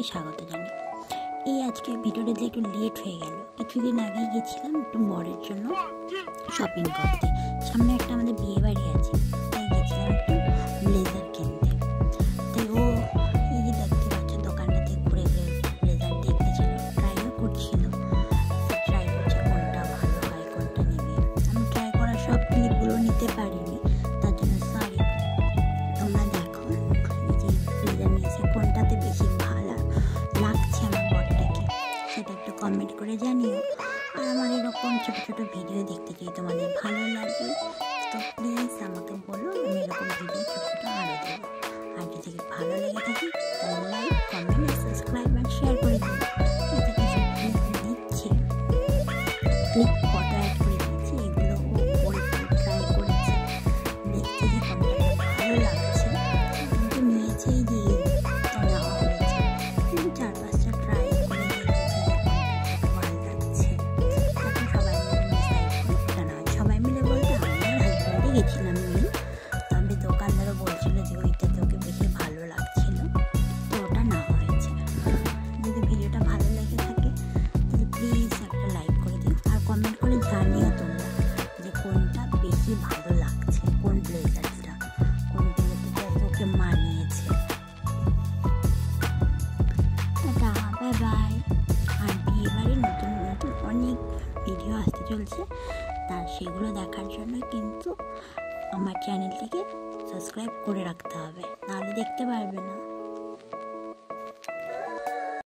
সবাইকে স্বাগত জানাই। এই আজকে ভিডিওটা যে একটু লেট হয়ে গেল, কিছুদিন আগেই গেছিলাম একটু বরের জন্য শপিং করতে। সামনে একটা আমাদের বিয়ে বাড়ি আছে, তাই গেছিলাম একটু ব্লেজার কিনতে। তাই ও এই যে দেখতে পাচ্ছে দোকানটাতে ঘুরে ঘুরে ব্লেজার দেখতেছিল, ট্রাইও করছিল। ট্রাই করছে কোনটা ভালো হয়, কোনটা নেবে। আমি ট্রাই করার সব ক্লিপগুলো নিতে পারিনি, তার জন্য সরি। তোমরা দেখো এই যে ব্লেজার নিয়েছে, কোনটাতে বেশি ভালো লাগছে আমার বরটাকে সেটা একটু কমেন্ট করে জানিও। আর আমার এরকম ছোটো ছোটো ভিডিও দেখতে চাই, তোমাদের ভালো লাগবে তো প্লিজ আমাকে বলো, আমি এরকম ভিডিও ছোটো ছোটো আরও দেবো। আর যদি ভালো লেগে থাকে তাহলে লাইক, কমেন্ট, সাবস্ক্রাইব আর শেয়ার করে দেবো। এটা কিছু ক্লিপ দিচ্ছে, ক্লিপ ফটো অ্যাড করে দিচ্ছি, এগুলো ও ট্রাই করেছে, দেখছি যে কোনটা ভালো লাগছে। কিন্তু নিয়েছেই যে নেওয়া হয়েছে, কিন্তু 4-5টা ট্রাই করে দেখেছি ভালো লাগছে। তারপর সবাই মিলে ডিসাইড করে ওটা না, সবাই মিলে বলতে আমি আর হাজব্যান্ডে গেছিলাম মিল। তবে দোকানদারও বলছিল যে ওইটাতে ওকে বেশি ভালো লাগছিল, তো ওটা না হয়েছে। যদি ভিডিওটা ভালো লেগে থাকে তাহলে প্লিজ একটা লাইক করে দিও আর কমেন্ট করে জানিও তোমরা যে কোনটা বেশি ভালো লাগছে, কোন ব্লেজারটা, কোন ব্লেজারটা ওকে মানিয়েছে। Tata, bye bye. আর বিয়েবাড়ির নতুন নতুন অনেক ভিডিও আসতে চলছে, তার সেগুলো দেখার জন্য কিন্তু আমার চ্যানেলটিকে সাবস্ক্রাইব করে রাখতে হবে, নাহলে দেখতে পারবে না।